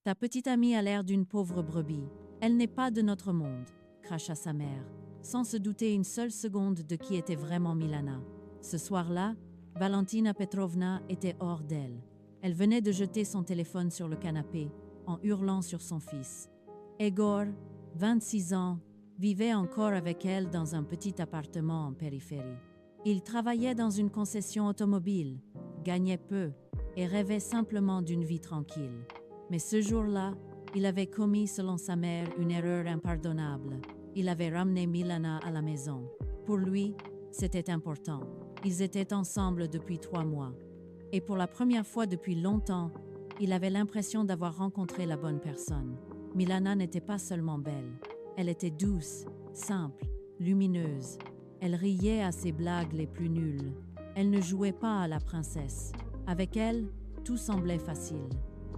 Ta petite amie a l'air d'une pauvre brebis. Elle n'est pas de notre monde, cracha sa mère, sans se douter une seule seconde de qui était vraiment Milana. Ce soir-là, Valentina Petrovna était hors d'elle. Elle venait de jeter son téléphone sur le canapé, en hurlant sur son fils. Egor, 26 ans, vivait encore avec elle dans un petit appartement en périphérie. Il travaillait dans une concession automobile, gagnait peu et rêvait simplement d'une vie tranquille. Mais ce jour-là, il avait commis, selon sa mère, une erreur impardonnable. Il avait ramené Milana à la maison. Pour lui, c'était important. Ils étaient ensemble depuis 3 mois. Et pour la première fois depuis longtemps, il avait l'impression d'avoir rencontré la bonne personne. Milana n'était pas seulement belle. Elle était douce, simple, lumineuse. Elle riait à ses blagues les plus nulles. Elle ne jouait pas à la princesse. Avec elle, tout semblait facile.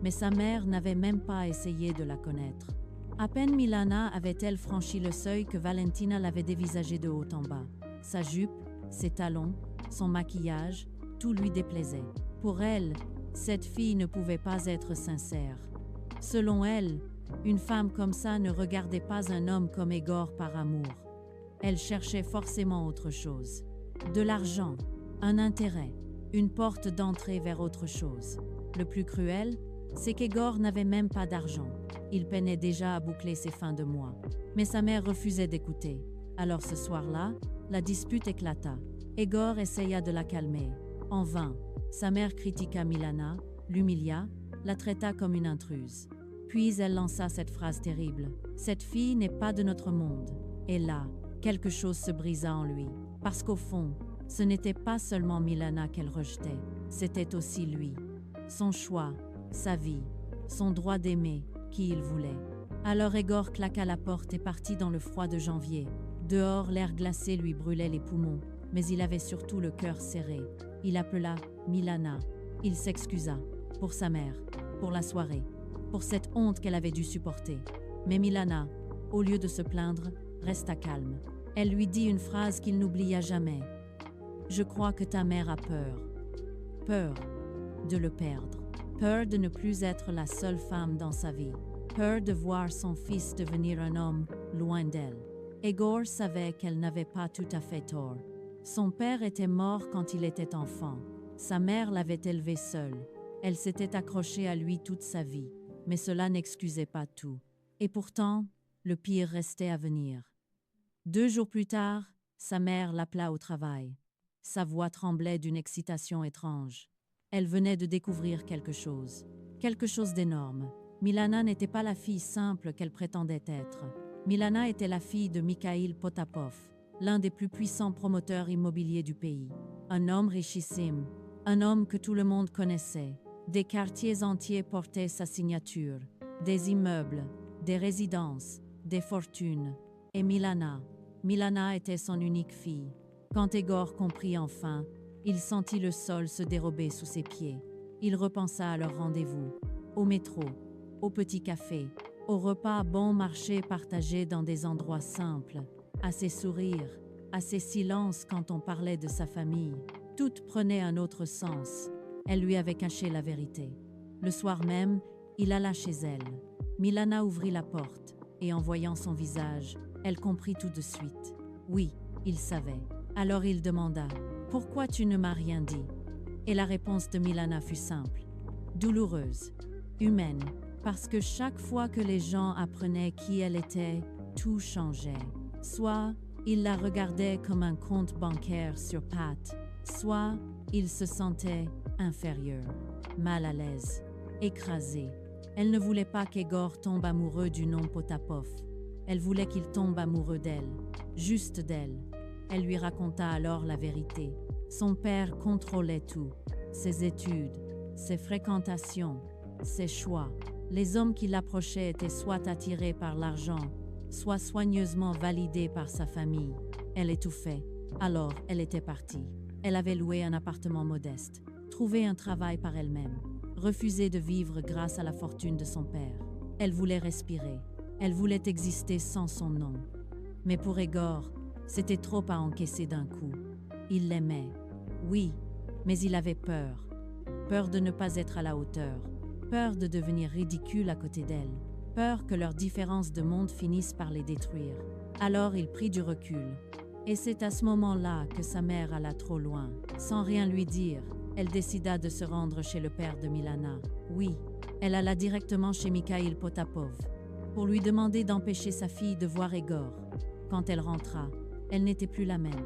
Mais sa mère n'avait même pas essayé de la connaître. À peine Milana avait-elle franchi le seuil que Valentina l'avait dévisagée de haut en bas. Sa jupe, ses talons, son maquillage, tout lui déplaisait. Pour elle, cette fille ne pouvait pas être sincère. Selon elle, une femme comme ça ne regardait pas un homme comme Egor par amour. Elle cherchait forcément autre chose. De l'argent, un intérêt, une porte d'entrée vers autre chose. Le plus cruel, c'est qu'Egor n'avait même pas d'argent. Il peinait déjà à boucler ses fins de mois. Mais sa mère refusait d'écouter. Alors ce soir-là, la dispute éclata. Egor essaya de la calmer. En vain. Sa mère critiqua Milana, l'humilia, la traita comme une intruse. Puis elle lança cette phrase terrible. « Cette fille n'est pas de notre monde. » Et là, quelque chose se brisa en lui. Parce qu'au fond, ce n'était pas seulement Milana qu'elle rejetait, c'était aussi lui. Son choix, sa vie, son droit d'aimer, qui il voulait. Alors Egor claqua la porte et partit dans le froid de janvier. Dehors, l'air glacé lui brûlait les poumons, mais il avait surtout le cœur serré. Il appela Milana. Il s'excusa. Pour sa mère, pour la soirée, pour cette honte qu'elle avait dû supporter. Mais Milana, au lieu de se plaindre, resta calme. Elle lui dit une phrase qu'il n'oublia jamais. « Je crois que ta mère a peur. Peur de le perdre. Peur de ne plus être la seule femme dans sa vie. Peur de voir son fils devenir un homme loin d'elle. » Egor savait qu'elle n'avait pas tout à fait tort. Son père était mort quand il était enfant. Sa mère l'avait élevé seule. Elle s'était accrochée à lui toute sa vie. Mais cela n'excusait pas tout. Et pourtant, le pire restait à venir. 2 jours plus tard, sa mère l'appela au travail. Sa voix tremblait d'une excitation étrange. Elle venait de découvrir quelque chose d'énorme. Milana n'était pas la fille simple qu'elle prétendait être. Milana était la fille de Mikhail Potapov, l'un des plus puissants promoteurs immobiliers du pays. Un homme richissime, un homme que tout le monde connaissait. Des quartiers entiers portaient sa signature, des immeubles, des résidences, des fortunes. Et Milana était son unique fille. Quand Egor comprit enfin, il sentit le sol se dérober sous ses pieds. Il repensa à leur rendez-vous, au métro, au petit café, au repas bon marché partagé dans des endroits simples, à ses sourires, à ses silences quand on parlait de sa famille. Tout prenait un autre sens. Elle lui avait caché la vérité. Le soir même, il alla chez elle. Milana ouvrit la porte, et en voyant son visage, elle comprit tout de suite. Oui, il savait. Alors il demanda « Pourquoi tu ne m'as rien dit ?» Et la réponse de Milana fut simple, douloureuse, humaine, parce que chaque fois que les gens apprenaient qui elle était, tout changeait. Soit ils la regardaient comme un compte bancaire sur pattes, soit ils se sentaient inférieurs, mal à l'aise, écrasés. Elle ne voulait pas qu'Egor tombe amoureux du nom Potapov. Elle voulait qu'il tombe amoureux d'elle, juste d'elle. Elle lui raconta alors la vérité. Son père contrôlait tout, ses études, ses fréquentations, ses choix. Les hommes qui l'approchaient étaient soit attirés par l'argent, soit soigneusement validés par sa famille. Elle étouffait. Alors, elle était partie. Elle avait loué un appartement modeste, trouvé un travail par elle-même, refusé de vivre grâce à la fortune de son père. Elle voulait respirer. Elle voulait exister sans son nom. Mais pour Egor, c'était trop à encaisser d'un coup. Il l'aimait, oui, mais il avait peur. Peur de ne pas être à la hauteur. peur de devenir ridicule à côté d'elle, peur que leurs différences de monde finissent par les détruire. Alors il prit du recul. Et c'est à ce moment-là que sa mère alla trop loin. Sans rien lui dire, elle décida de se rendre chez le père de Milana. Oui, elle alla directement chez Mikhail Potapov pour lui demander d'empêcher sa fille de voir Egor. Quand elle rentra, elle n'était plus la même,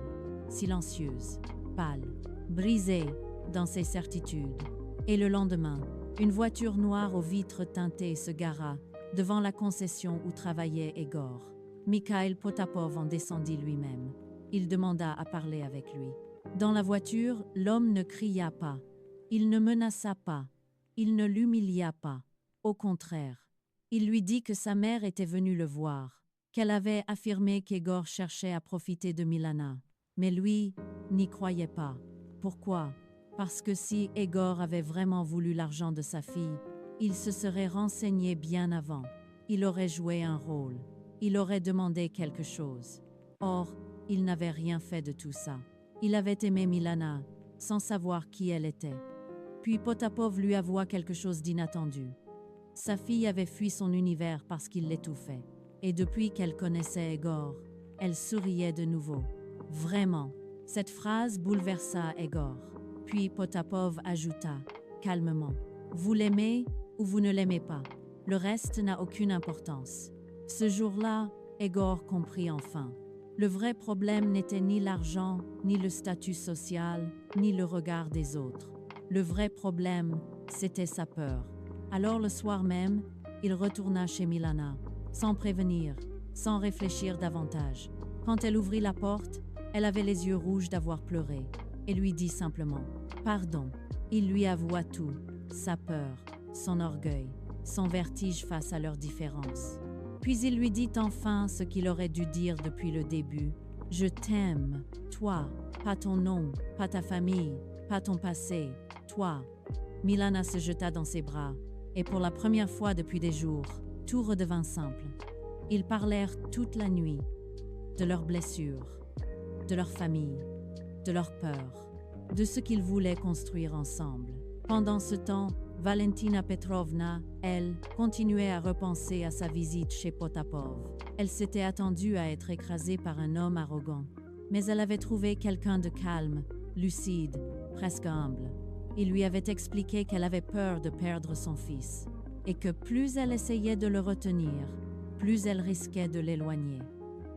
silencieuse, pâle, brisée dans ses certitudes. Et le lendemain, une voiture noire aux vitres teintées se gara devant la concession où travaillait Egor. Mikhail Potapov en descendit lui-même. Il demanda à parler avec lui. Dans la voiture, l'homme ne cria pas. Il ne menaça pas. Il ne l'humilia pas. Au contraire, il lui dit que sa mère était venue le voir, qu'elle avait affirmé qu'Egor cherchait à profiter de Milana. Mais lui n'y croyait pas. Pourquoi? Parce que si Egor avait vraiment voulu l'argent de sa fille, il se serait renseigné bien avant. Il aurait joué un rôle. Il aurait demandé quelque chose. Or, il n'avait rien fait de tout ça. Il avait aimé Milana, sans savoir qui elle était. Puis Potapov lui avoua quelque chose d'inattendu. Sa fille avait fui son univers parce qu'il l'étouffait. Et depuis qu'elle connaissait Egor, elle souriait de nouveau. Vraiment, cette phrase bouleversa Egor. Puis Potapov ajouta, calmement, « Vous l'aimez ou vous ne l'aimez pas. Le reste n'a aucune importance. » Ce jour-là, Egor comprit enfin. Le vrai problème n'était ni l'argent, ni le statut social, ni le regard des autres. Le vrai problème, c'était sa peur. Alors le soir même, il retourna chez Milana, sans prévenir, sans réfléchir davantage. Quand elle ouvrit la porte, elle avait les yeux rouges d'avoir pleuré, et lui dit simplement « Pardon ». Il lui avoua tout, sa peur, son orgueil, son vertige face à leurs différences. Puis il lui dit enfin ce qu'il aurait dû dire depuis le début. « Je t'aime, toi, pas ton nom, pas ta famille, pas ton passé, toi. » Milana se jeta dans ses bras, et pour la première fois depuis des jours, tout redevint simple. Ils parlèrent toute la nuit, de leurs blessures, de leur famille, de leurs peurs, de ce qu'ils voulaient construire ensemble. Pendant ce temps, Valentina Petrovna, elle, continuait à repenser à sa visite chez Potapov. Elle s'était attendue à être écrasée par un homme arrogant, mais elle avait trouvé quelqu'un de calme, lucide, presque humble. Il lui avait expliqué qu'elle avait peur de perdre son fils, et que plus elle essayait de le retenir, plus elle risquait de l'éloigner.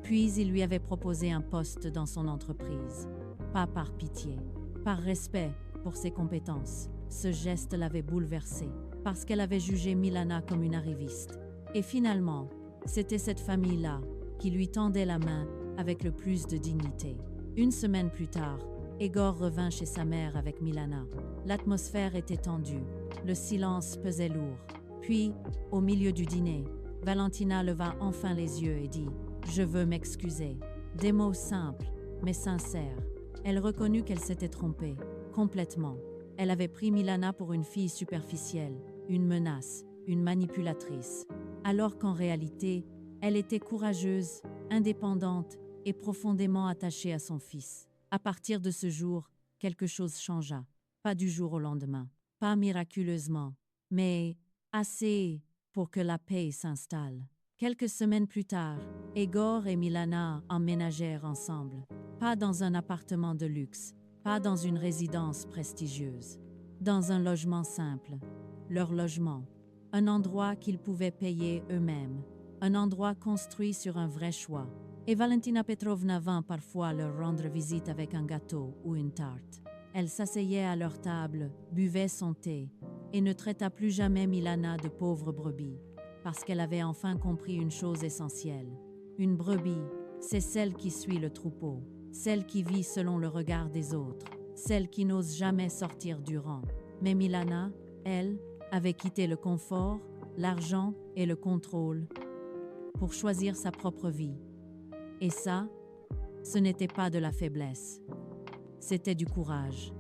Puis il lui avait proposé un poste dans son entreprise, pas par pitié, par respect pour ses compétences. Ce geste l'avait bouleversée, parce qu'elle avait jugé Milana comme une arriviste. Et finalement, c'était cette famille-là qui lui tendait la main avec le plus de dignité. Une semaine plus tard, Egor revint chez sa mère avec Milana. L'atmosphère était tendue, le silence pesait lourd. Puis, au milieu du dîner, Valentina leva enfin les yeux et dit « Je veux m'excuser ». Des mots simples, mais sincères. Elle reconnut qu'elle s'était trompée, complètement. Elle avait pris Milana pour une fille superficielle, une menace, une manipulatrice, alors qu'en réalité, elle était courageuse, indépendante et profondément attachée à son fils. À partir de ce jour, quelque chose changea. Pas du jour au lendemain, pas miraculeusement, mais assez pour que la paix s'installe. Quelques semaines plus tard, Egor et Milana emménagèrent ensemble, pas dans un appartement de luxe, pas dans une résidence prestigieuse, dans un logement simple, leur logement, un endroit qu'ils pouvaient payer eux-mêmes, un endroit construit sur un vrai choix. Et Valentina Petrovna vint parfois leur rendre visite avec un gâteau ou une tarte. Elle s'asseyait à leur table, buvait son thé et ne traita plus jamais Milana de pauvre brebis, parce qu'elle avait enfin compris une chose essentielle. Une brebis, c'est celle qui suit le troupeau, celle qui vit selon le regard des autres, celle qui n'ose jamais sortir du rang. Mais Milana, elle, avait quitté le confort, l'argent et le contrôle pour choisir sa propre vie. Et ça, ce n'était pas de la faiblesse, c'était du courage.